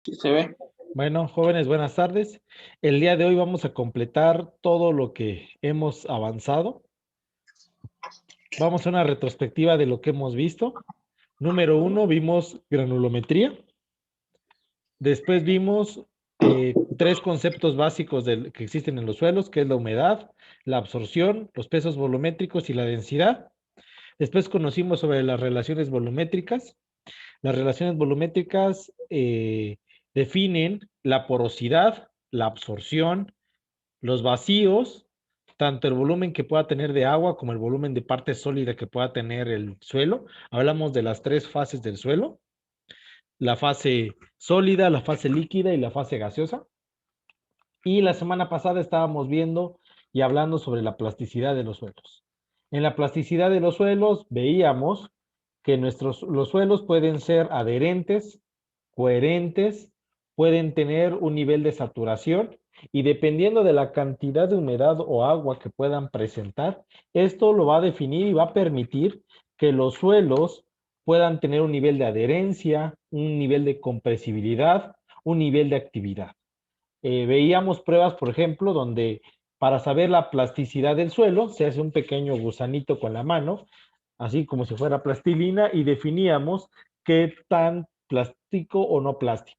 Sí se ve. Bueno, jóvenes, buenas tardes. El día de hoy vamos a completar todo lo que hemos avanzado. Vamos a una retrospectiva de lo que hemos visto. Número uno, vimos granulometría. Después vimos tres conceptos básicos que existen en los suelos, que es la humedad, la absorción, los pesos volumétricos y la densidad. Después conocimos sobre las relaciones volumétricas. Las relaciones volumétricas definen la porosidad, la absorción, los vacíos, tanto el volumen que pueda tener de agua como el volumen de parte sólida que pueda tener el suelo. Hablamos de las tres fases del suelo: la fase sólida, la fase líquida y la fase gaseosa. Y la semana pasada estábamos viendo y hablando sobre la plasticidad de los suelos. En la plasticidad de los suelos veíamos que los suelos pueden ser adherentes, coherentes, pueden tener un nivel de saturación y dependiendo de la cantidad de humedad o agua que puedan presentar, esto lo va a definir y va a permitir que los suelos puedan tener un nivel de adherencia, un nivel de compresibilidad, un nivel de actividad. Veíamos pruebas, por ejemplo, donde para saber la plasticidad del suelo se hace un pequeño gusanito con la mano, así como si fuera plastilina, y definíamos qué tan plástico o no plástico.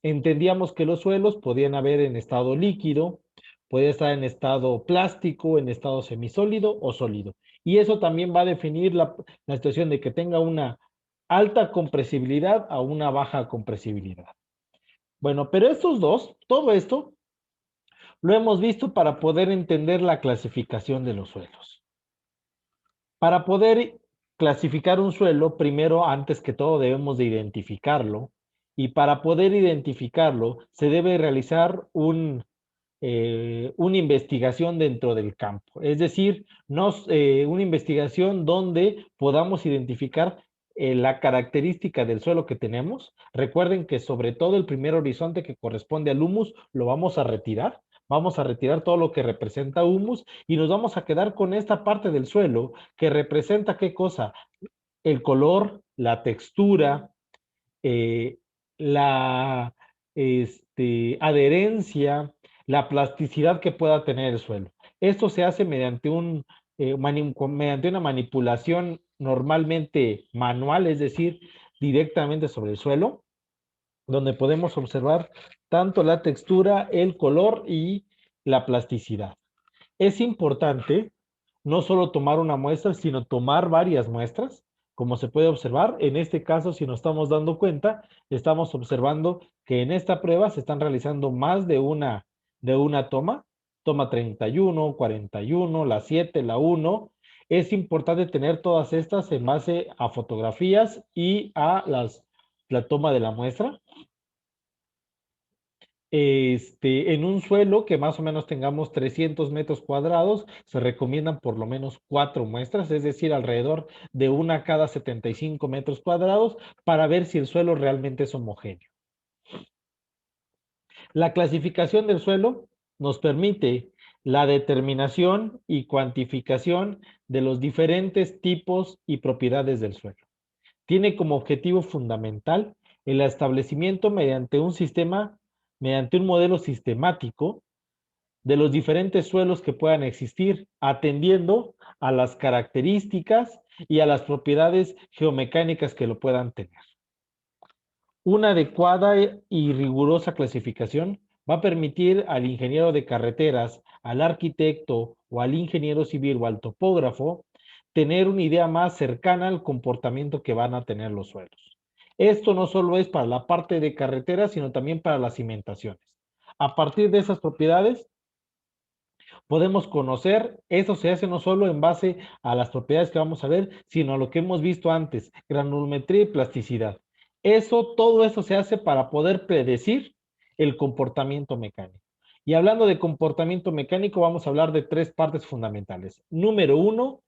Entendíamos que los suelos podían haber en estado líquido, puede estar en estado plástico, en estado semisólido o sólido. Y eso también va a definir la situación de que tenga una alta compresibilidad a una baja compresibilidad. Bueno, pero estos dos, todo esto, lo hemos visto para poder entender la clasificación de los suelos. Para poder clasificar un suelo, primero, antes que todo, debemos de identificarlo. Y para poder identificarlo, se debe realizar una investigación dentro del campo. Es decir, una investigación donde podamos identificar la característica del suelo que tenemos. Recuerden que sobre todo el primer horizonte que corresponde al humus lo vamos a retirar. Vamos a retirar todo lo que representa humus y nos vamos a quedar con esta parte del suelo que representa ¿qué cosa? El color, la textura, eh, la adherencia, la plasticidad que pueda tener el suelo. Esto se hace mediante mediante una manipulación normalmente manual, es decir, directamente sobre el suelo, donde podemos observar tanto la textura, el color y la plasticidad. Es importante no solo tomar una muestra, sino tomar varias muestras. Como se puede observar, en este caso, si nos estamos dando cuenta, estamos observando que en esta prueba se están realizando más de una toma 31, 41, la 7, la 1. Es importante tener todas estas en base a fotografías y a la toma de la muestra. En un suelo que más o menos tengamos 300 metros cuadrados, se recomiendan por lo menos 4 muestras, es decir, alrededor de una cada 75 metros cuadrados, para ver si el suelo realmente es homogéneo. La clasificación del suelo nos permite la determinación y cuantificación de los diferentes tipos y propiedades del suelo. Tiene como objetivo fundamental el establecimiento mediante un modelo sistemático de los diferentes suelos que puedan existir, atendiendo a las características y a las propiedades geomecánicas que lo puedan tener. Una adecuada y rigurosa clasificación va a permitir al ingeniero de carreteras, al arquitecto o al ingeniero civil o al topógrafo tener una idea más cercana al comportamiento que van a tener los suelos. Esto no solo es para la parte de carreteras, sino también para las cimentaciones. A partir de esas propiedades, podemos conocer, eso se hace no solo en base a las propiedades que vamos a ver, sino a lo que hemos visto antes, granulometría y plasticidad. Todo eso se hace para poder predecir el comportamiento mecánico. Y hablando de comportamiento mecánico, vamos a hablar de tres partes fundamentales. Número uno,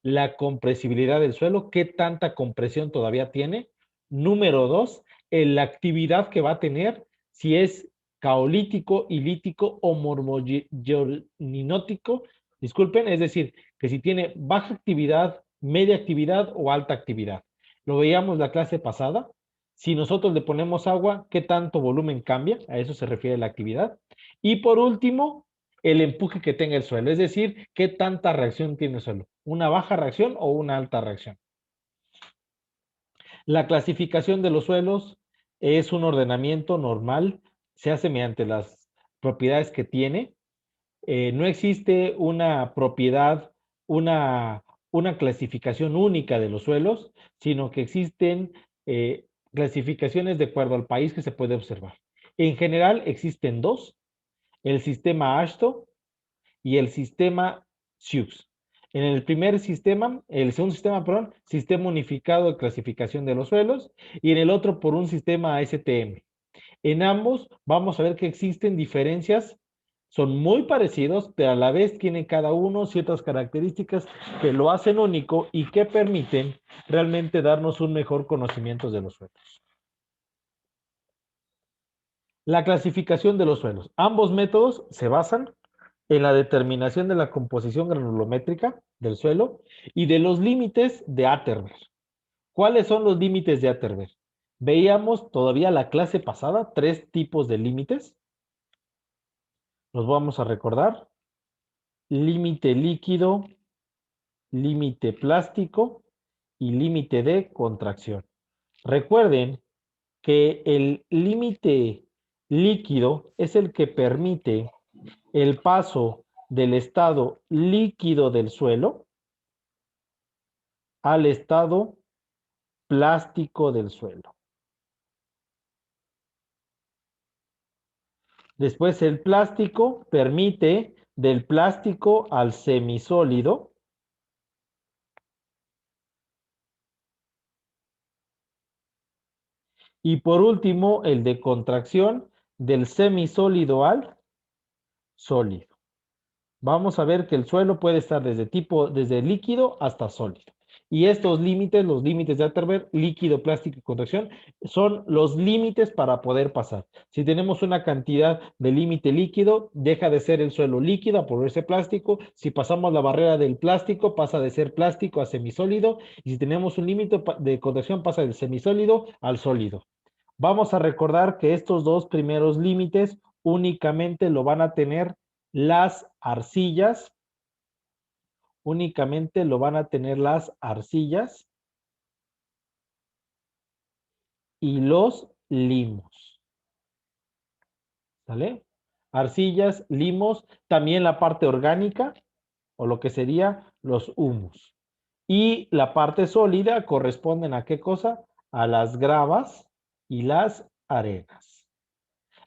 la compresibilidad del suelo, qué tanta compresión todavía tiene. Número dos, la actividad que va a tener, si es caolítico, ilítico o mormogeninótico, disculpen, es decir, que si tiene baja actividad, media actividad o alta actividad. Lo veíamos la clase pasada. Si nosotros le ponemos agua, ¿qué tanto volumen cambia? A eso se refiere la actividad. Y por último, el empuje que tenga el suelo, es decir, ¿qué tanta reacción tiene el suelo? ¿Una baja reacción o una alta reacción? La clasificación de los suelos es un ordenamiento normal, se hace mediante las propiedades que tiene. No existe una propiedad, una, una clasificación única de los suelos, sino que existen clasificaciones de acuerdo al país que se puede observar. En general existen dos, el sistema AASHTO y el sistema SIUX. En el primer sistema, el segundo sistema, perdón, sistema unificado de clasificación de los suelos, y en el otro por un sistema ASTM. En ambos vamos a ver que existen diferencias, son muy parecidos, pero a la vez tienen cada uno ciertas características que lo hacen único y que permiten realmente darnos un mejor conocimiento de los suelos. La clasificación de los suelos. Ambos métodos se basan en la determinación de la composición granulométrica del suelo y de los límites de Atterberg. ¿Cuáles son los límites de Atterberg? Veíamos todavía la clase pasada 3 tipos de límites. Los vamos a recordar. Límite líquido, límite plástico y límite de contracción. Recuerden que el límite líquido es el que permite el paso del estado líquido del suelo al estado plástico del suelo. Después el plástico permite del plástico al semisólido. Y por último, el de contracción del semisólido al sólido. Vamos a ver que el suelo puede estar desde líquido hasta sólido. Y estos límites, los límites de Atterberg, líquido, plástico y contracción, son los límites para poder pasar. Si tenemos una cantidad de límite líquido, deja de ser el suelo líquido a volverse plástico. Si pasamos la barrera del plástico, pasa de ser plástico a semisólido. Y si tenemos un límite de contracción, pasa del semisólido al sólido. Vamos a recordar que estos dos primeros límites únicamente lo van a tener las arcillas, únicamente lo van a tener las arcillas y los limos. ¿Sale? Arcillas, limos, también la parte orgánica o lo que sería los humus. Y la parte sólida corresponden a qué cosa? A las gravas y las arenas.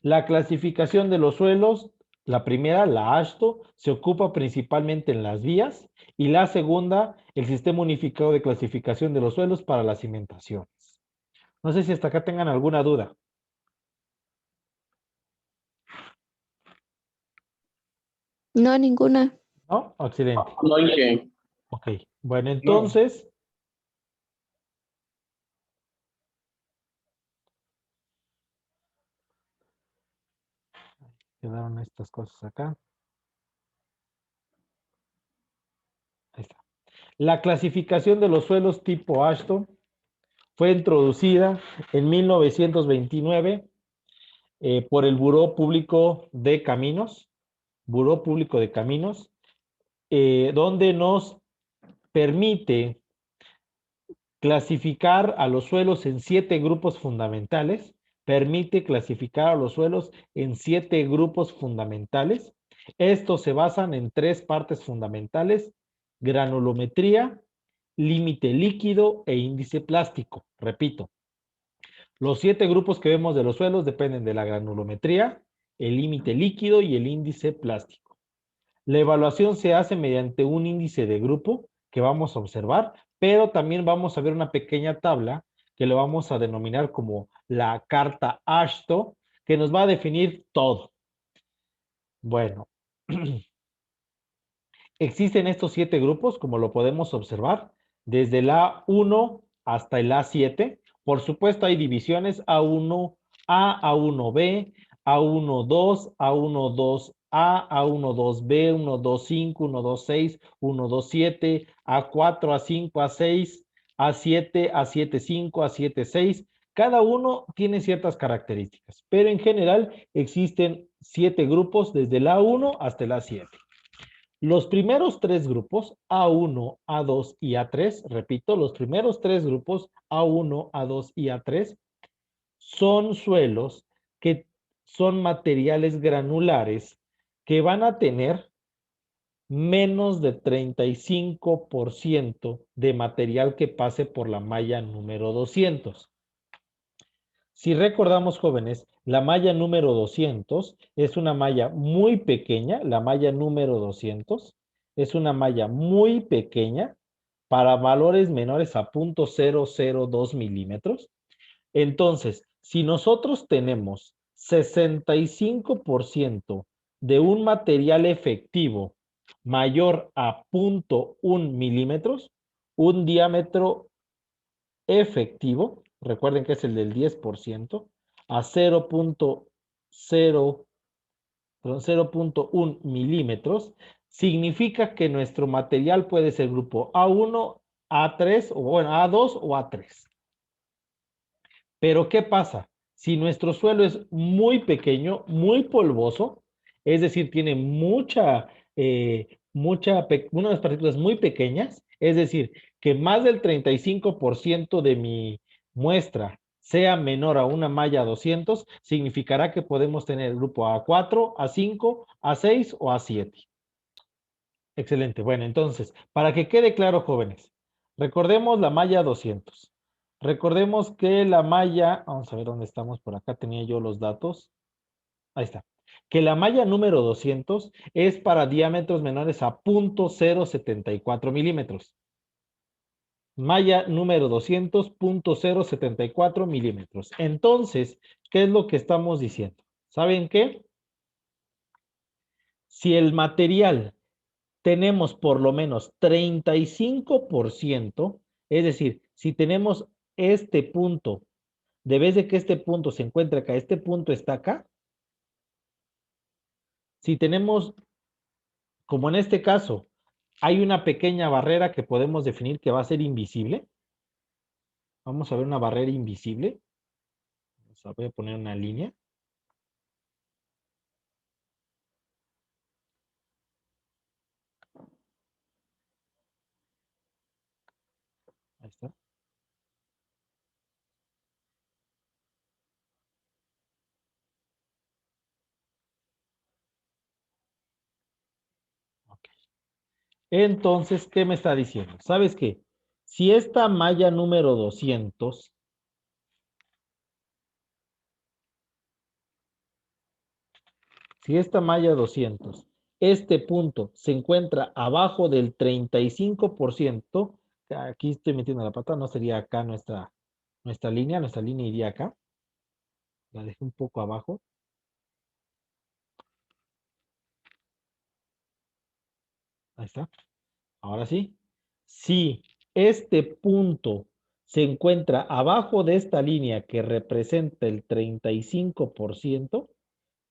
La clasificación de los suelos, la primera, la AASHTO, se ocupa principalmente en las vías y la segunda, el Sistema Unificado de Clasificación de los Suelos para las cimentaciones. No sé si hasta acá tengan alguna duda. No, ninguna. ¿No? Excelente. No, Inge. Ok. Bueno, entonces, quedaron estas cosas acá. Ahí está. La clasificación de los suelos tipo AASHTO fue introducida en 1929 por el Buró Público de Caminos, donde nos permite clasificar a los suelos en 7 grupos fundamentales, Estos se basan en 3 partes fundamentales: granulometría, límite líquido e índice plástico. Repito, los 7 grupos que vemos de los suelos dependen de la granulometría, el límite líquido y el índice plástico. La evaluación se hace mediante un índice de grupo que vamos a observar, pero también vamos a ver una pequeña tabla que lo vamos a denominar como la carta AASHTO, que nos va a definir todo. Bueno, existen estos 7 grupos, como lo podemos observar, desde el A1 hasta el A7. Por supuesto, hay divisiones A1A, A1B, A12, A12A, A12B, 125, 126, 127, A4, A5, A6, A7, A75, A76. Cada uno tiene ciertas características, pero en general existen 7 grupos desde el A1 hasta el A7. Los primeros 3 grupos, A1, A2 y A3, repito, los primeros 3 grupos, A1, A2 y A3, son suelos que son materiales granulares que van a tener menos de 35% de material que pase por la malla número 200. Si recordamos, jóvenes, la malla número 200 es una malla muy pequeña, la malla número 200 es una malla muy pequeña para valores menores a 0.002 milímetros. Entonces, si nosotros tenemos 65% de un material efectivo mayor a 0.1 milímetros, un diámetro efectivo, recuerden que es el del 10%, a 0.1 milímetros, significa que nuestro material puede ser grupo A1, A3, o bueno, A2 o A3. Pero ¿qué pasa? Si nuestro suelo es muy pequeño, muy polvoso, es decir, tiene unas partículas muy pequeñas, es decir, que más del 35% de mi muestra sea menor a una malla 200, significará que podemos tener el grupo A4, A5, A6 o A7. Excelente. Bueno, entonces, para que quede claro, jóvenes, recordemos la malla 200. Recordemos que la malla, vamos a ver dónde estamos, por acá tenía yo los datos. Ahí está. Que la malla número 200 es para diámetros menores a 0.074 milímetros. Malla número 200, 0.074 milímetros. Entonces, ¿qué es lo que estamos diciendo? ¿Saben qué? Si el material tenemos por lo menos 35%, es decir, si tenemos este punto, de vez de que este punto se encuentra acá, este punto está acá, si tenemos, como en este caso, hay una pequeña barrera que podemos definir que va a ser invisible, vamos a ver una barrera invisible, voy a poner una línea, ahí está. Okay. Entonces, ¿qué me está diciendo? ¿Sabes qué? Si esta malla número 200 si esta malla 200, este punto se encuentra abajo del 35%, aquí estoy metiendo la pata, no sería acá nuestra línea iría acá, la dejé un poco abajo, ahí está, ahora sí, si este punto se encuentra abajo de esta línea que representa el 35%,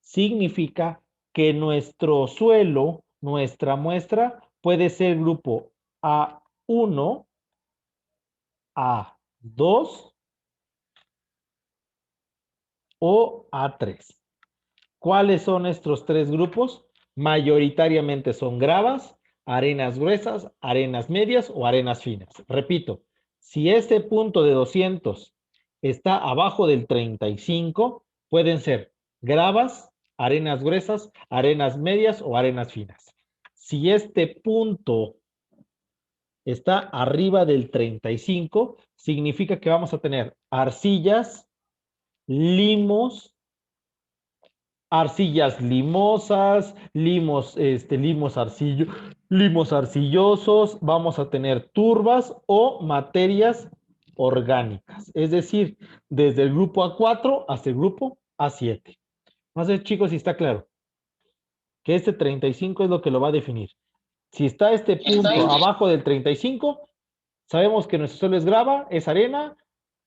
significa que nuestro suelo, nuestra muestra, puede ser grupo A1, A2 o A3. ¿Cuáles son estos 3 grupos? Mayoritariamente son gravas, arenas gruesas, arenas medias o arenas finas. Repito, si este punto de 200 está abajo del 35, pueden ser gravas, arenas gruesas, arenas medias o arenas finas. Si este punto está arriba del 35, significa que vamos a tener arcillas, limos, arcillas limosas, limos arcillosos, vamos a tener turbas o materias orgánicas, es decir, desde el grupo A4 hasta el grupo A7. No sé, chicos, si está claro que este 35 es lo que lo va a definir. Si está este punto abajo del 35, sabemos que nuestro suelo es grava, es arena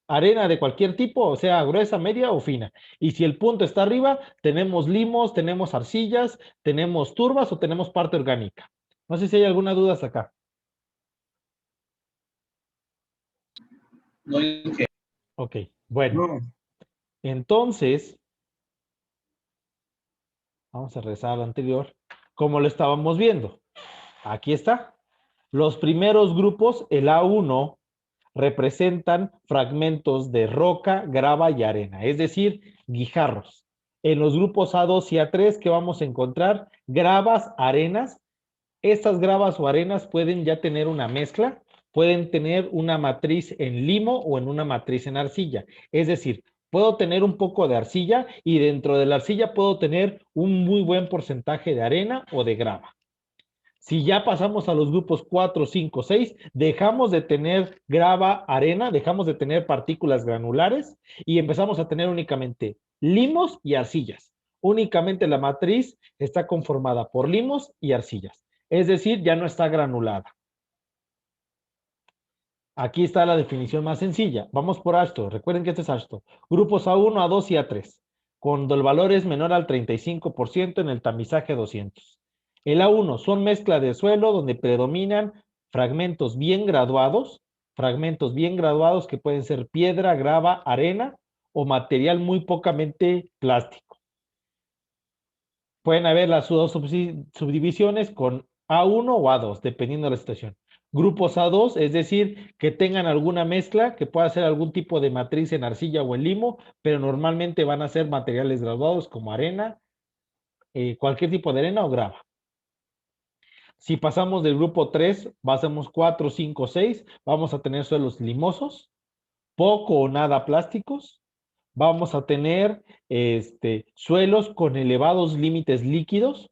de cualquier tipo, o sea, gruesa, media o fina. Y si el punto está arriba, tenemos limos, tenemos arcillas, tenemos turbas o tenemos parte orgánica. No sé si hay alguna duda hasta acá. No, Ok. Bueno, entonces, vamos a regresar a lo anterior. Como lo estábamos viendo, aquí está. Los primeros grupos, el A1, representan fragmentos de roca, grava y arena, es decir, guijarros. En los grupos A2 y A3, ¿qué vamos a encontrar? Gravas, arenas. Estas gravas o arenas pueden ya tener una mezcla, pueden tener una matriz en limo o en una matriz en arcilla. Es decir, puedo tener un poco de arcilla y dentro de la arcilla puedo tener un muy buen porcentaje de arena o de grava. Si ya pasamos a los grupos 4, 5, 6, dejamos de tener grava, arena, dejamos de tener partículas granulares y empezamos a tener únicamente limos y arcillas. Únicamente la matriz está conformada por limos y arcillas. Es decir, ya no está granulada. Aquí está la definición más sencilla. Vamos por ASHTO. Recuerden que este es ASHTO. Grupos A1, A2 y A3. Cuando el valor es menor al 35% en el tamizaje 200. El A1 son mezcla de suelo donde predominan fragmentos bien graduados que pueden ser piedra, grava, arena o material muy pocamente plástico. Pueden haber las dos subdivisiones con A1 o A2, dependiendo de la situación. Grupos A2, es decir, que tengan alguna mezcla, que pueda ser algún tipo de matriz en arcilla o en limo, pero normalmente van a ser materiales graduados como arena, cualquier tipo de arena o grava. Si pasamos del grupo 3, pasamos 4, 5, 6, vamos a tener suelos limosos, poco o nada plásticos, vamos a tener suelos con elevados límites líquidos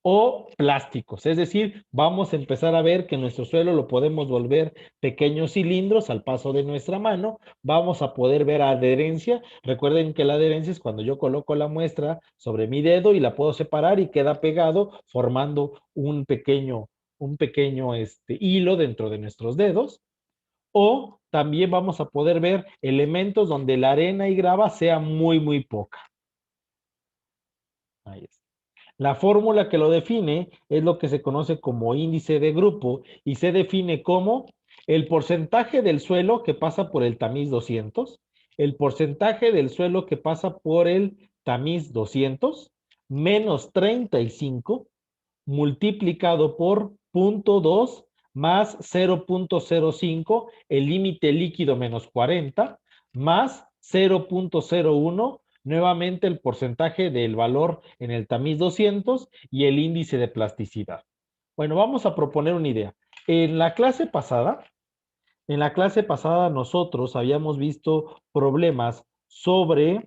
o plásticos. Es decir, vamos a empezar a ver que nuestro suelo lo podemos volver pequeños cilindros al paso de nuestra mano. Vamos a poder ver adherencia. Recuerden que la adherencia es cuando yo coloco la muestra sobre mi dedo y la puedo separar y queda pegado formando un pequeño hilo dentro de nuestros dedos. O también vamos a poder ver elementos donde la arena y grava sea muy, muy poca. Ahí está. La fórmula que lo define es lo que se conoce como índice de grupo y se define como el porcentaje del suelo que pasa por el tamiz 200, el porcentaje del suelo que pasa por el tamiz 200, menos 35, multiplicado por 0.2 más 0.05, el límite líquido menos 40, más 0.01, nuevamente el porcentaje del valor en el tamiz 200 y el índice de plasticidad. Bueno, vamos a proponer una idea. En la clase pasada nosotros habíamos visto problemas sobre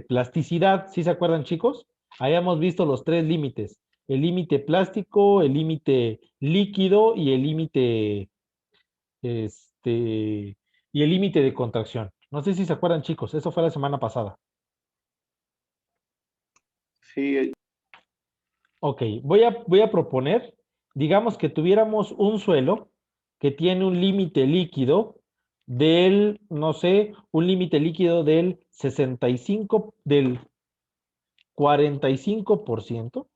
plasticidad. ¿Sí se acuerdan, chicos? Habíamos visto los tres límites: el límite plástico, el límite líquido y el límite de contracción. No sé si se acuerdan, chicos, eso fue la semana pasada. Sí. Ok, voy a proponer, digamos que tuviéramos un suelo que tiene un límite líquido del, no sé, un límite líquido del 65, del 45%.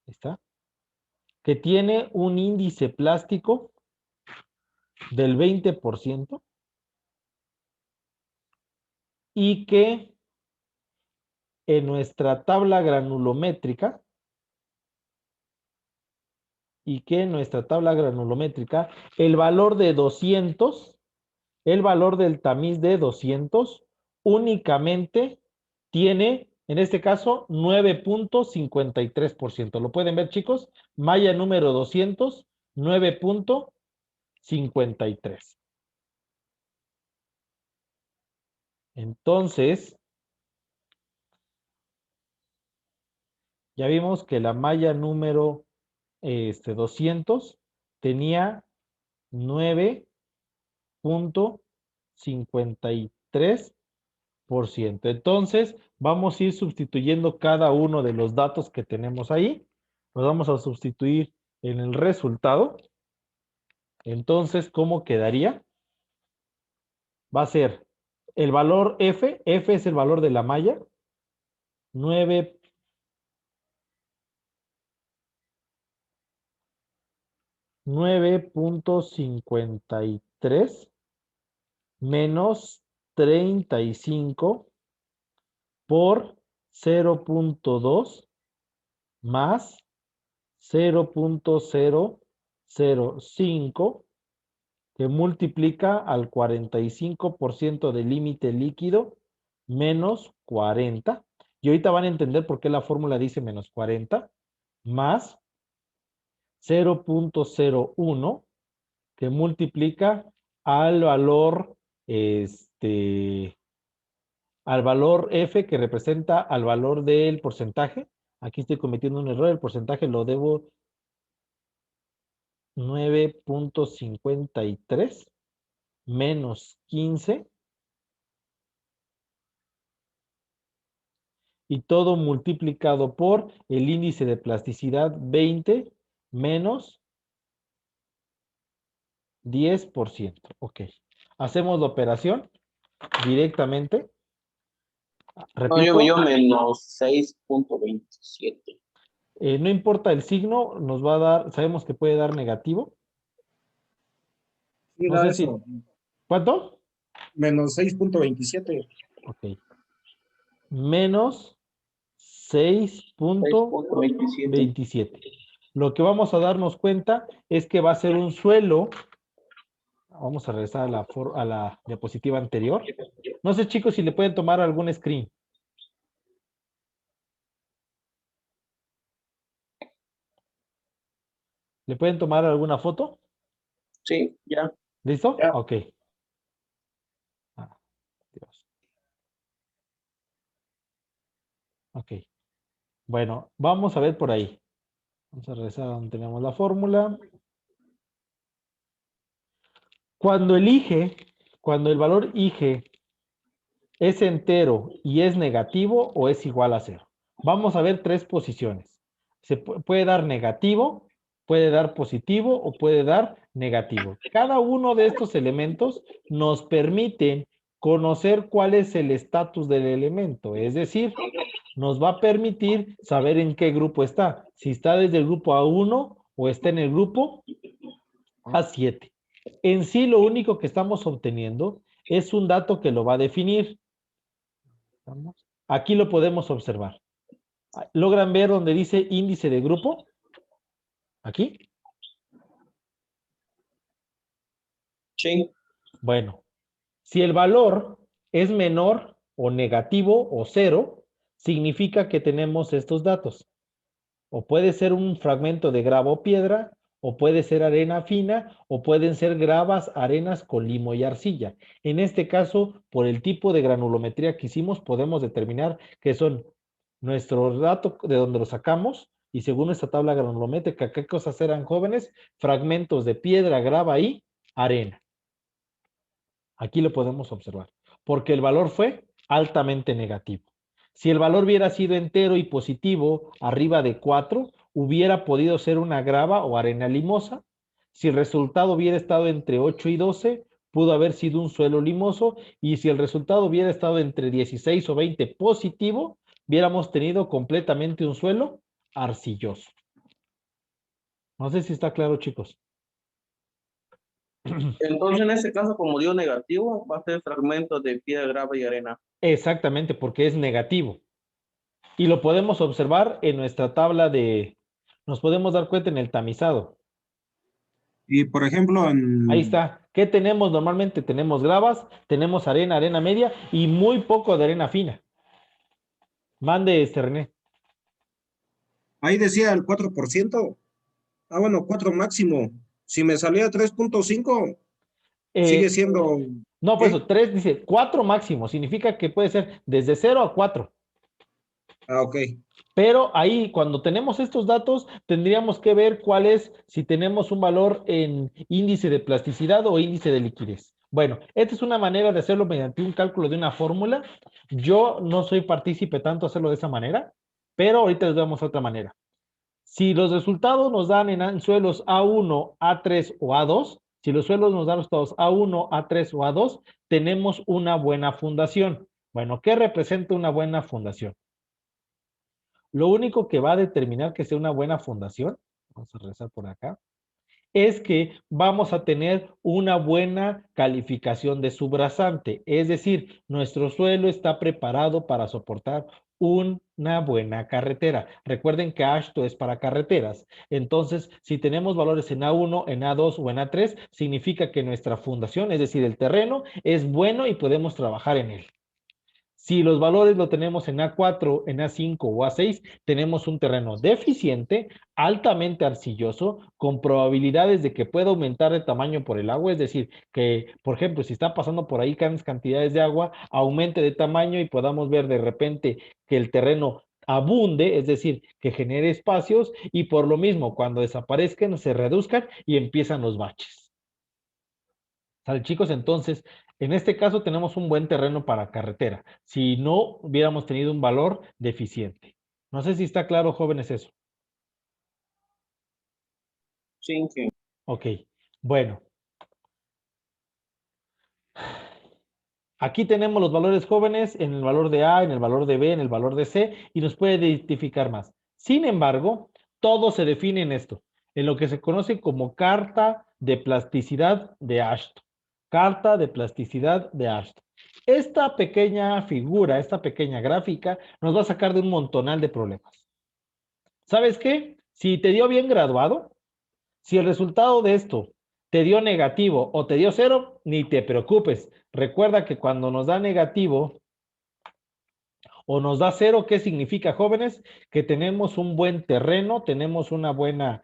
¿Está? Que tiene un índice plástico del 20% y que en nuestra tabla granulométrica el valor de 200, el valor del tamiz de 200 únicamente tiene, en este caso, 9.53%. ¿Lo pueden ver, chicos? Malla número 200, 9.53. Entonces, ya vimos que la malla número 200 tenía 9.53%. Entonces, vamos a ir sustituyendo cada uno de los datos que tenemos ahí. Los vamos a sustituir en el resultado. Entonces, ¿cómo quedaría? Va a ser el valor F es el valor de la malla, 9. 9.53 menos 35 por 0.2 más 0.005 que multiplica al 45% del límite líquido menos 40. Y ahorita van a entender por qué la fórmula dice menos 40 más 0.01 que multiplica al valor, al valor F que representa al valor del porcentaje. Aquí estoy cometiendo un error, el porcentaje lo debo 9.53 menos 15 y todo multiplicado por el índice de plasticidad 20 menos 10%. Ok. Hacemos la operación directamente. No, yo Repito, menos 6.27. no importa el signo, nos va a dar, sabemos que puede dar negativo. Sí, No da sé si, eso. ¿cuánto? Menos 6.27. Ok. Menos 6.27. 6.27. Lo que vamos a darnos cuenta es que va a ser un suelo. Vamos a regresar a la diapositiva anterior. No sé, chicos, si le pueden tomar algún screen. ¿Le pueden tomar alguna foto? Sí, ya. ¿Listo? Ya. Ok. Ah, Dios. Ok. Bueno, vamos a ver por ahí. Vamos a regresar a donde tenemos la fórmula. Cuando el valor IG es entero y es negativo o es igual a 0. Vamos a ver tres posiciones. Se puede dar negativo, puede dar positivo o puede dar negativo. Cada uno de estos elementos nos permiten conocer cuál es el estatus del elemento. Es decir, nos va a permitir saber en qué grupo está. Si está desde el grupo A1 o está en el grupo A7. En sí, lo único que estamos obteniendo es un dato que lo va a definir. Aquí lo podemos observar. ¿Logran ver donde dice índice de grupo? Aquí. Sí. Bueno, si el valor es menor o negativo o 0, significa que tenemos estos datos. O puede ser un fragmento de grava o piedra, o puede ser arena fina, o pueden ser gravas, arenas con limo y arcilla. En este caso, por el tipo de granulometría que hicimos, podemos determinar que son nuestros datos de donde los sacamos, y según esta tabla granulométrica, ¿qué cosas eran jóvenes? Fragmentos de piedra, grava y arena. Aquí lo podemos observar, porque el valor fue altamente negativo. Si el valor hubiera sido entero y positivo, arriba de 4, hubiera podido ser una grava o arena limosa. Si el resultado hubiera estado entre 8 y 12, pudo haber sido un suelo limoso. Y si el resultado hubiera estado entre 16 o 20 positivo, hubiéramos tenido completamente un suelo arcilloso. No sé si está claro, chicos. Entonces, en ese caso, como dio negativo, va a ser fragmentos de piedra, grava y arena. Exactamente, porque es negativo. Y lo podemos observar en nuestra tabla nos podemos dar cuenta en el tamizado. Y por ejemplo, Ahí está. ¿Qué tenemos normalmente? Tenemos gravas, tenemos arena, arena media y muy poco de arena fina. Mande, René. ahí decía el 4%. Ah, bueno, 4 máximo. Si me salía 3.5, sigue Eh, siendo, no, por ¿qué? eso, 3 dice 4 máximo. Significa que puede ser desde 0 a 4. Ah, ok. Pero ahí, cuando tenemos estos datos, tendríamos que ver cuál es, si tenemos un valor en índice de plasticidad o índice de liquidez. Bueno, esta es una manera de hacerlo mediante un cálculo de una fórmula. Yo no soy partícipe tanto hacerlo de esa manera, pero ahorita les damos otra manera. Si los resultados nos dan en suelos A1, A3 o A2, si los suelos nos dan resultados A1, A3 o A2, tenemos una buena fundación. Bueno, ¿qué representa una buena fundación? Lo único que va a determinar que sea una buena fundación, vamos a regresar por acá, es que vamos a tener una buena calificación de subrasante. Es decir, nuestro suelo está preparado para soportar una buena carretera. Recuerden que AASHTO es para carreteras. Entonces, si tenemos valores en A1, en A2 o en A3, significa que nuestra fundación, es decir, el terreno, es bueno y podemos trabajar en él. Si los valores lo tenemos en A4, en A5 o A6, tenemos un terreno deficiente, altamente arcilloso, con probabilidades de que pueda aumentar de tamaño por el agua, es decir, que, por ejemplo, si está pasando por ahí grandes cantidades de agua, aumente de tamaño y podamos ver de repente que el terreno abunde, es decir, que genere espacios y por lo mismo, cuando desaparezcan, se reduzcan y empiezan los baches. ¿Sale, chicos? Entonces, en este caso tenemos un buen terreno para carretera. Si no hubiéramos tenido un valor deficiente. No sé si está claro, jóvenes, eso. Sí, sí. Ok, bueno. Aquí tenemos los valores jóvenes en el valor de A, en el valor de B, en el valor de C y nos puede identificar más. Sin embargo, todo se define en esto, en lo que se conoce como carta de plasticidad de AASHTO. Carta de plasticidad de AASHTO. Esta pequeña figura, esta pequeña gráfica nos va a sacar de un montonal de problemas. ¿Sabes qué? Si te dio bien graduado, si el resultado de esto te dio negativo o te dio 0, ni te preocupes. Recuerda que cuando nos da negativo o nos da 0, ¿qué significa, jóvenes? Que tenemos un buen terreno, tenemos una buena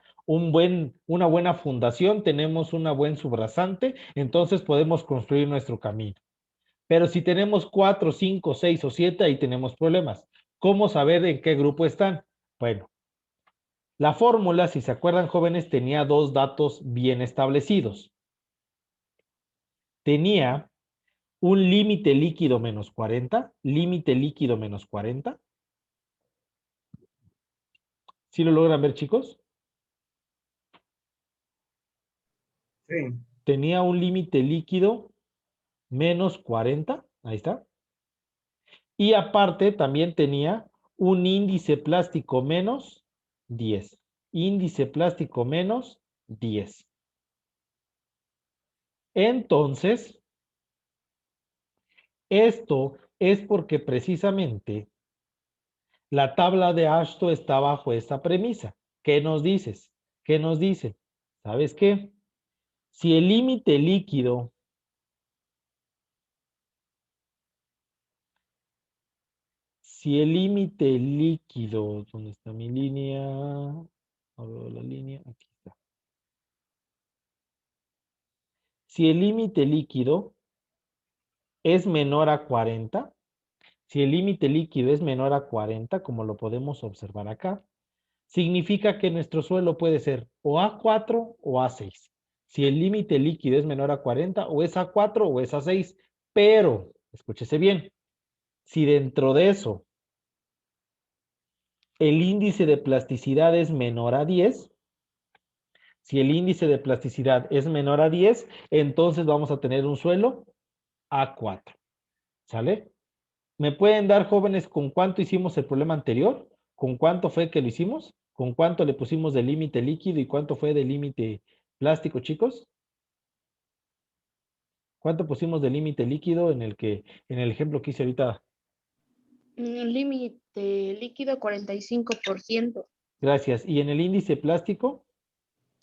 fundación, tenemos una buen subrasante, entonces podemos construir nuestro camino. Pero si tenemos 4, 5, 6 o 7, ahí tenemos problemas. ¿Cómo saber en qué grupo están? Bueno, la fórmula, si se acuerdan, jóvenes, tenía dos datos bien establecidos. Tenía un límite líquido menos 40, límite líquido menos 40. ¿Sí lo logran ver, chicos? Sí. Tenía un límite líquido menos 40, ahí está. Y aparte también tenía un índice plástico menos 10. Índice plástico menos 10. Entonces, esto es porque precisamente la tabla de AASHTO está bajo esta premisa. ¿Qué nos dices? ¿Qué nos dice? ¿Sabes qué? Si el límite líquido ¿dónde está mi línea? No veo la línea, aquí está. Si el límite líquido es menor a 40, si el límite líquido es menor a 40, como lo podemos observar acá, significa que nuestro suelo puede ser o A4 o A6. Si el límite líquido es menor a 40, o es A4 o es A6. Pero, escúchese bien, si dentro de eso el índice de plasticidad es menor a 10, si el índice de plasticidad es menor a 10, entonces vamos a tener un suelo A4. ¿Sale? ¿Me pueden dar, jóvenes, con cuánto hicimos el problema anterior? ¿Con cuánto fue que lo hicimos? ¿Con cuánto le pusimos de límite líquido y cuánto fue de límite plástico, chicos? ¿Cuánto pusimos de límite líquido en el ejemplo que hice ahorita? Límite líquido 45%, Gracias. ¿Y en el índice plástico?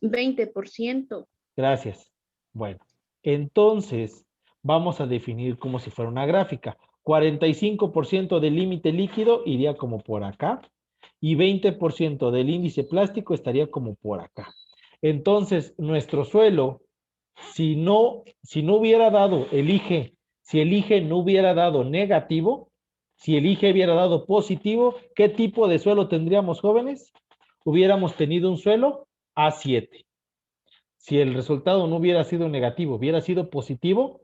20%. Gracias. Bueno, entonces vamos a definir como si fuera una gráfica. 45% del límite líquido iría como por acá y 20% del índice plástico estaría como por acá. Entonces, nuestro suelo, si no hubiera dado si el IGE no hubiera dado negativo, si el IGE hubiera dado positivo, ¿qué tipo de suelo tendríamos, jóvenes? Hubiéramos tenido un suelo A7. Si el resultado no hubiera sido negativo, hubiera sido positivo,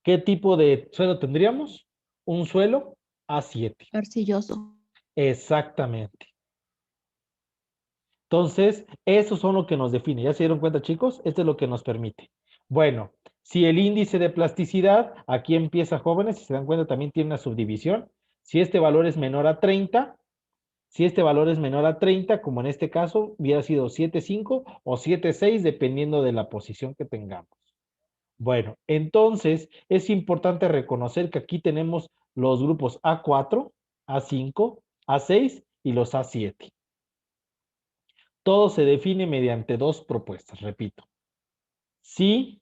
¿qué tipo de suelo tendríamos? Un suelo A7. Arcilloso. Exactamente. Entonces, eso son lo que nos define. ¿Ya se dieron cuenta, chicos? Esto es lo que nos permite. Bueno, si el índice de plasticidad, aquí empieza, jóvenes, si se dan cuenta, también tiene una subdivisión. Si este valor es menor a 30, Si este valor es menor a 30, como en este caso, hubiera sido 7,5 o 7,6, dependiendo de la posición que tengamos. Bueno, entonces es importante reconocer que aquí tenemos los grupos A4, A5, A6 y los A7. Todo se define mediante dos propuestas, repito. Si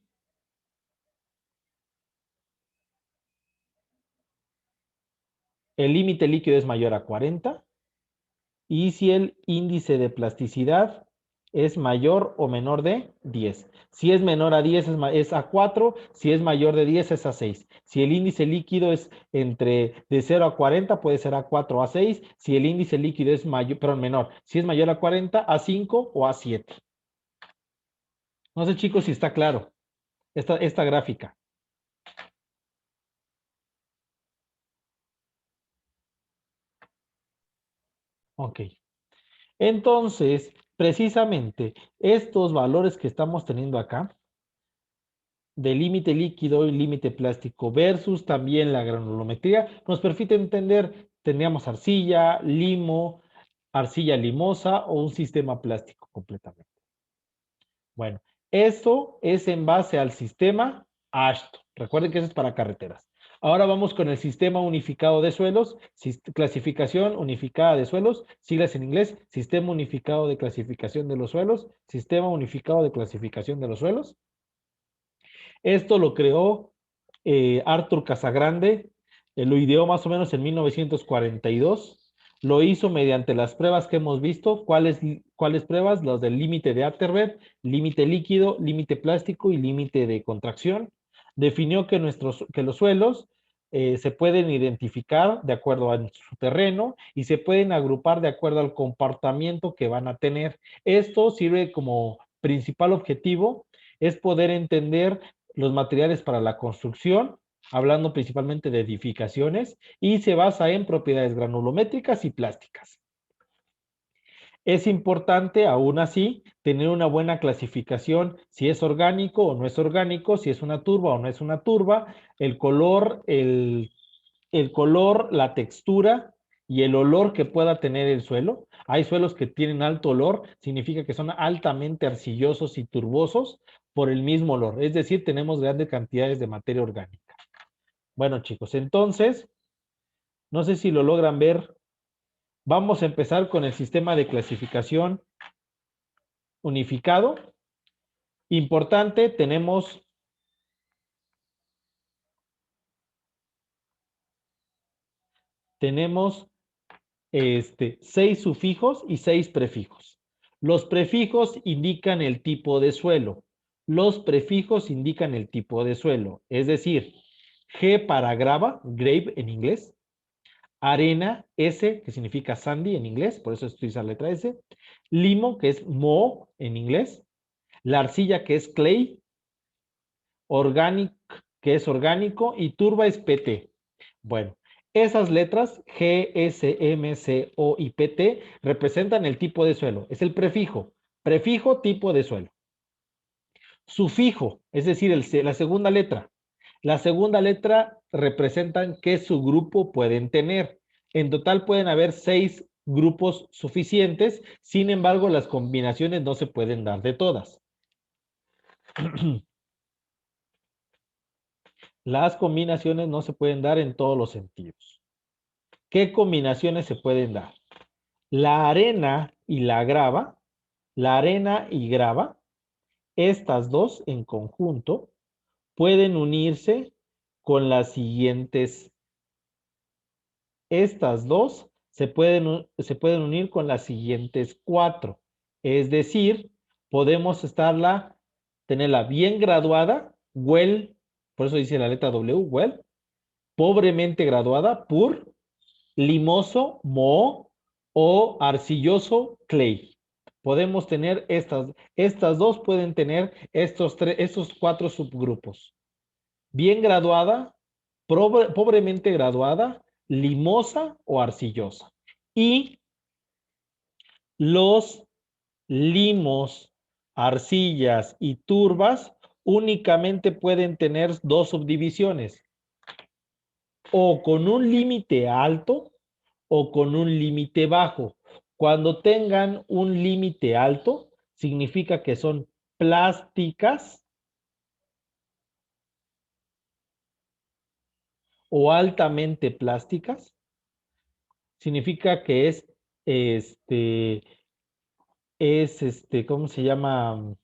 el límite líquido es mayor a 40 y si el índice de plasticidad es mayor o menor de 10. Si es menor a 10 es A4, si es mayor de 10 es A6. Si el índice líquido es entre de 0 a 40 puede ser A4 o A6. Si el índice líquido es mayor, perdón, menor, si es mayor a 40, A5 o A7. No sé, chicos, si está claro esta gráfica. Ok. Entonces, precisamente estos valores que estamos teniendo acá, de límite líquido y límite plástico versus también la granulometría, nos permite entender, teníamos arcilla, limo, arcilla limosa o un sistema plástico completamente. Bueno, eso es en base al sistema AASHTO. Recuerden que eso es para carreteras. Ahora vamos con el sistema unificado de suelos, clasificación unificada de suelos, siglas en inglés, sistema unificado de clasificación de los suelos, sistema unificado de clasificación de los suelos. Esto lo creó Arthur Casagrande, lo ideó más o menos en 1942. Lo hizo mediante las pruebas que hemos visto. ¿Cuáles pruebas? Las del límite de Atterberg, límite líquido, límite plástico y límite de contracción. Definió que los suelos se pueden identificar de acuerdo a su terreno y se pueden agrupar de acuerdo al comportamiento que van a tener. Esto sirve como principal objetivo, es poder entender los materiales para la construcción, hablando principalmente de edificaciones, y se basa en propiedades granulométricas y plásticas. Es importante, aún así, tener una buena clasificación, si es orgánico o no es orgánico, si es una turba o no es una turba, el color, la textura y el olor que pueda tener el suelo. Hay suelos que tienen alto olor, significa que son altamente arcillosos y turbosos por el mismo olor, es decir, tenemos grandes cantidades de materia orgánica. Bueno, chicos, entonces, no sé si lo logran ver. Vamos a empezar con el sistema de clasificación unificado. Importante, tenemos tenemos 6 sufijos y 6 prefijos. Los prefijos indican el tipo de suelo. Los prefijos indican el tipo de suelo. Es decir, G para grava, grave en inglés. Arena, S, que significa sandy en inglés, por eso utiliza la letra S. Limo, que es moho en inglés. La arcilla, que es clay. Organic, que es orgánico. Y turba es PT. Bueno, esas letras G, S, M, C, O y PT representan el tipo de suelo. Es el prefijo. Prefijo, tipo de suelo. Sufijo, es decir, la segunda letra. La segunda letra representan qué subgrupo pueden tener. En total pueden haber 6 grupos suficientes. Sin embargo, las combinaciones no se pueden dar de todas. Las combinaciones no se pueden dar en todos los sentidos. ¿Qué combinaciones se pueden dar? La arena y la grava, la arena y grava, estas dos en conjunto pueden unirse con las siguientes. Estas dos se pueden unir con las siguientes 4. Es decir, podemos tenerla bien graduada, well, por eso dice la letra W, well, pobremente graduada, pur, limoso, moho, o arcilloso, clay. Podemos tener estas dos pueden tener estos 4 subgrupos. Bien graduada, pobremente graduada, limosa o arcillosa. Y los limos, arcillas y turbas únicamente pueden tener 2 subdivisiones. O con un límite alto o con un límite bajo. Cuando tengan un límite alto, significa que son plásticas o altamente plásticas. Significa que ¿cómo se llama?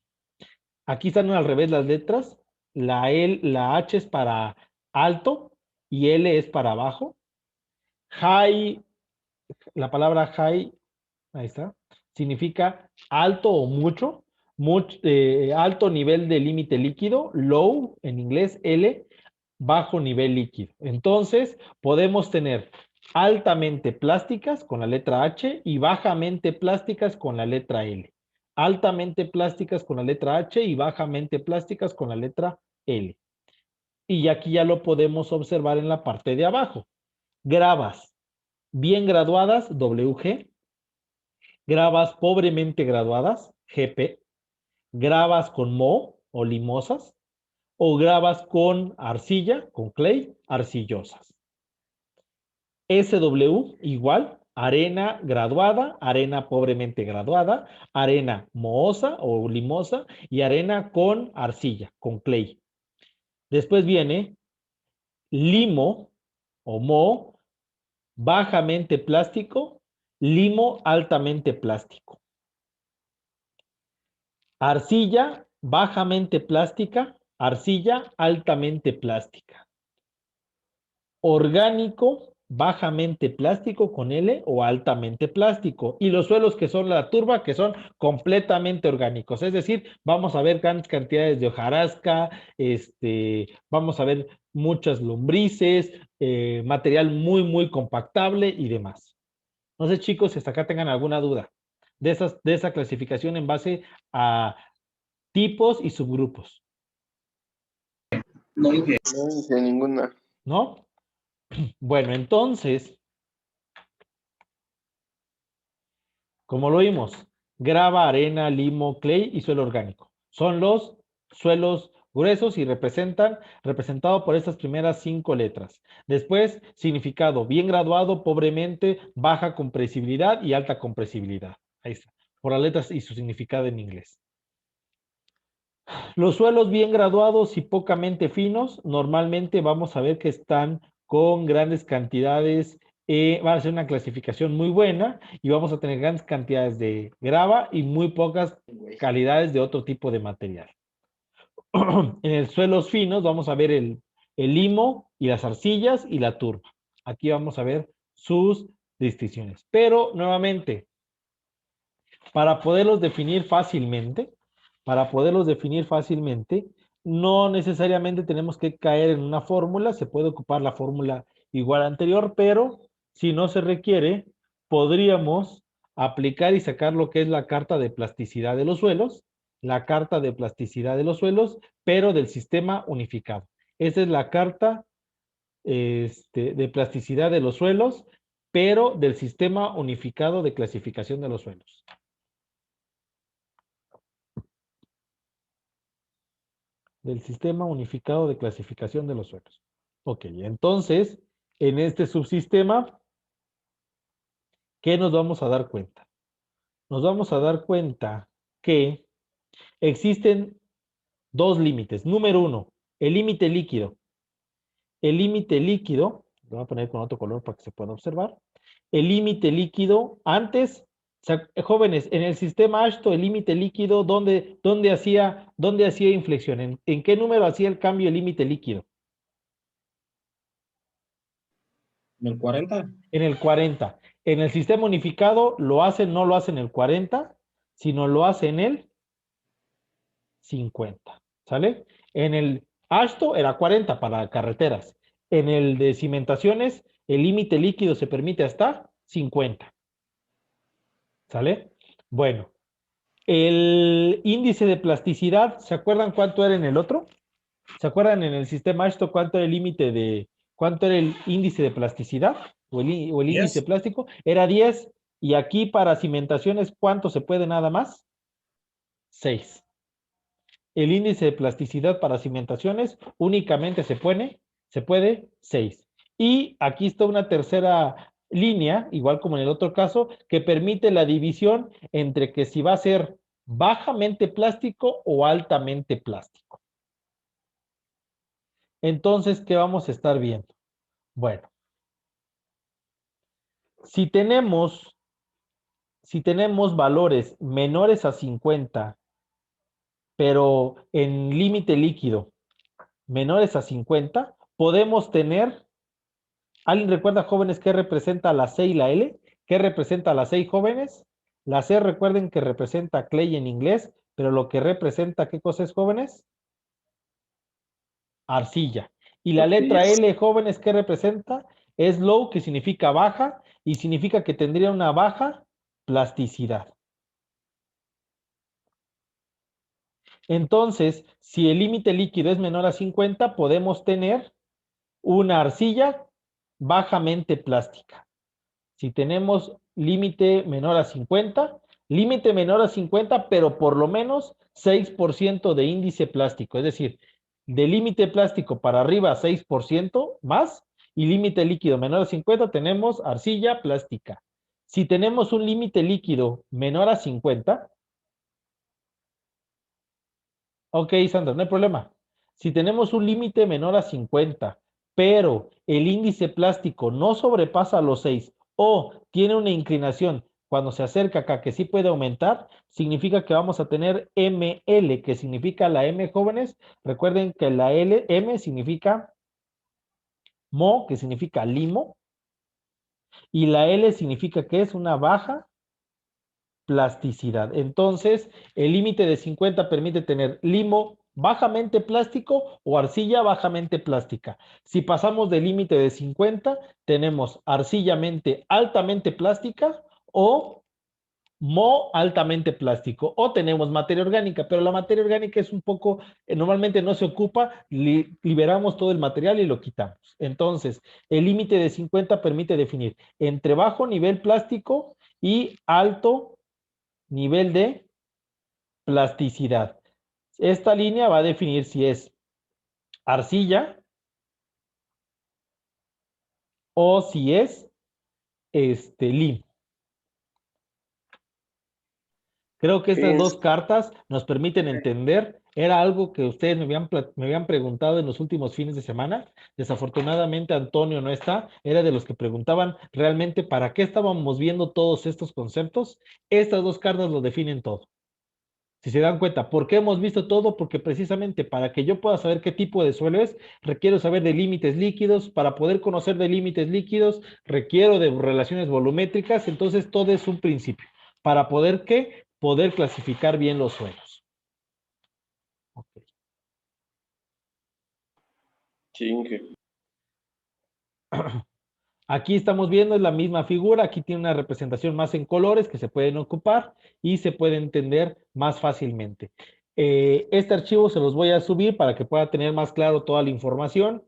Aquí están al revés las letras. La H es para alto y L es para bajo. High, la palabra high, ahí está, significa alto o mucho, alto nivel de límite líquido, low en inglés, L, bajo nivel líquido. Entonces, podemos tener altamente plásticas con la letra H y bajamente plásticas con la letra L. Altamente plásticas con la letra H y bajamente plásticas con la letra L. Y aquí ya lo podemos observar en la parte de abajo. Gravas bien graduadas, WG. Gravas pobremente graduadas, GP. Gravas con moho o limosas. O gravas con arcilla, con clay, arcillosas. SW igual, arena graduada, arena pobremente graduada, arena mohosa o limosa y arena con arcilla, con clay. Después viene limo o moho, bajamente plástico, limo altamente plástico. Arcilla bajamente plástica, arcilla altamente plástica. Orgánico, bajamente plástico con L o altamente plástico. Y los suelos que son la turba, que son completamente orgánicos. Es decir, vamos a ver grandes cantidades de hojarasca, vamos a ver muchas lombrices, material muy, muy compactable y demás. No sé, chicos, si hasta acá tengan alguna duda de esa clasificación en base a tipos y subgrupos. No dije ninguna. ¿No? Bueno, entonces, como lo vimos, grava, arena, limo, clay y suelo orgánico. Son los suelos gruesos y representado por estas primeras 5 letras. Después, significado bien graduado, pobremente, baja compresibilidad y alta compresibilidad. Ahí está, por las letras y su significado en inglés. Los suelos bien graduados y pocamente finos, normalmente vamos a ver que están con grandes cantidades, va a ser una clasificación muy buena y vamos a tener grandes cantidades de grava y muy pocas calidades de otro tipo de material. En el suelos finos vamos a ver el limo y las arcillas y la turba. Aquí vamos a ver sus distinciones. Pero nuevamente, para poderlos definir fácilmente, no necesariamente tenemos que caer en una fórmula, se puede ocupar la fórmula igual anterior, pero si no se requiere, podríamos aplicar y sacar lo que es la carta de plasticidad de los suelos, pero del sistema unificado. Esa es la carta de plasticidad de los suelos, pero del sistema unificado de clasificación de los suelos. Del sistema unificado de clasificación de los suelos. Ok, entonces, en este subsistema, ¿qué nos vamos a dar cuenta? Nos vamos a dar cuenta que existen 2 límites. Número 1, el límite líquido. El límite líquido, lo voy a poner con otro color para que se pueda observar. El límite líquido, antes, jóvenes, en el sistema Ashton, el límite líquido, ¿dónde hacía inflexión? ¿En qué número hacía el cambio el límite líquido? ¿En el 40? En el 40. En el sistema unificado no lo hace en el 40, sino lo hace en el 50. ¿Sale? En el Ashton era 40 para carreteras. En el de cimentaciones, el límite líquido se permite hasta 50. ¿Sale? Bueno, el índice de plasticidad, ¿se acuerdan cuánto era en el otro? ¿Se acuerdan en el sistema Ashton cuánto era el índice de plasticidad? O el índice plástico, era 10. Y aquí para cimentaciones, ¿cuánto se puede nada más? 6. El índice de plasticidad para cimentaciones únicamente se puede 6. Y aquí está una tercera línea, igual como en el otro caso, que permite la división entre que si va a ser bajamente plástico o altamente plástico. Entonces, ¿qué vamos a estar viendo? Bueno, si tenemos valores menores a 50, pero en límite líquido menores a 50, podemos tener, ¿alguien recuerda, jóvenes, qué representa la C y la L? ¿Qué representa la C, jóvenes? La C, recuerden que representa clay en inglés, pero lo que representa, ¿qué cosa es, jóvenes? Arcilla. Y la letra L, jóvenes, ¿qué representa? Es low, que significa baja, y significa que tendría una baja plasticidad. Entonces, si el límite líquido es menor a 50, podemos tener una arcilla bajamente plástica. Si tenemos límite menor a 50, pero por lo menos 6% de índice plástico, es decir, de límite plástico para arriba 6% más, y límite líquido menor a 50 tenemos arcilla plástica. Si tenemos un límite líquido menor a 50, ok, Sandra, no hay problema. Si tenemos un límite menor a 50, pero el índice plástico no sobrepasa los 6 o tiene una inclinación cuando se acerca acá que sí puede aumentar, significa que vamos a tener ML, que significa la M, jóvenes. Recuerden que la M significa mo, que significa limo, y la L significa que es una baja plasticidad. Entonces, el límite de 50 permite tener limo bajamente plástico o arcilla bajamente plástica. Si pasamos del límite de 50, tenemos arcillamente altamente plástica o mo altamente plástico, o tenemos materia orgánica, pero la materia orgánica es un poco, normalmente no se ocupa, liberamos todo el material y lo quitamos. Entonces, el límite de 50 permite definir entre bajo nivel plástico y alto nivel de plasticidad. Esta línea va a definir si es arcilla o si es limo. Creo que estas dos cartas nos permiten entender. Era algo que ustedes me habían preguntado en los últimos fines de semana. Desafortunadamente Antonio no está. Era de los que preguntaban realmente para qué estábamos viendo todos estos conceptos. Estas dos cartas lo definen todo. Si se dan cuenta, ¿por qué hemos visto todo? Porque precisamente para que yo pueda saber qué tipo de suelo es, requiero saber de límites líquidos. Para poder conocer de límites líquidos, requiero de relaciones volumétricas. Entonces, todo es un principio. Para poder, ¿qué? Poder clasificar bien los suelos. Okay. Sí. Aquí estamos viendo es la misma figura, aquí tiene una representación más en colores que se pueden ocupar y se puede entender más fácilmente. Este archivo se los voy a subir para que pueda tener más claro toda la información.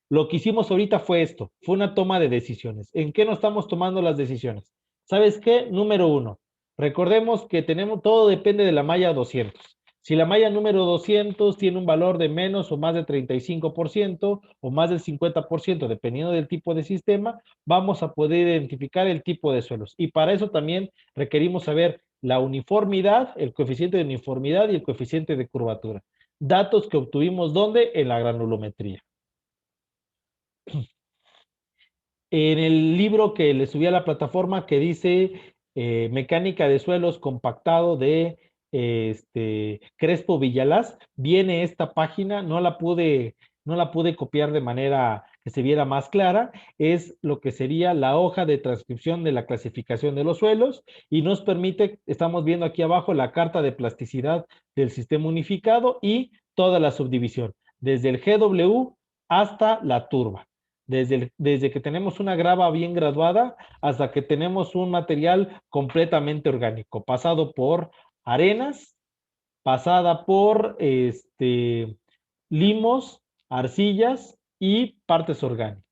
Lo que hicimos ahorita fue esto, fue una toma de decisiones. ¿En qué nos estamos tomando las decisiones? ¿Sabes qué? Número 1, recordemos que todo depende de la malla 200. Si la malla número 200 tiene un valor de menos o más de 35% o más del 50%, dependiendo del tipo de sistema, vamos a poder identificar el tipo de suelos. Y para eso también requerimos saber la uniformidad, el coeficiente de uniformidad y el coeficiente de curvatura. Datos que obtuvimos, ¿dónde? En la granulometría. En el libro que le subí a la plataforma que dice Mecánica de Suelos compactado de Crespo Villalaz, viene esta página, no la pude copiar de manera que se viera más clara, es lo que sería la hoja de transcripción de la clasificación de los suelos y nos permite, estamos viendo aquí abajo la carta de plasticidad del sistema unificado y toda la subdivisión, desde el GW hasta la turba. Desde que tenemos una grava bien graduada hasta que tenemos un material completamente orgánico, pasado por arenas, pasada por limos, arcillas y partes orgánicas.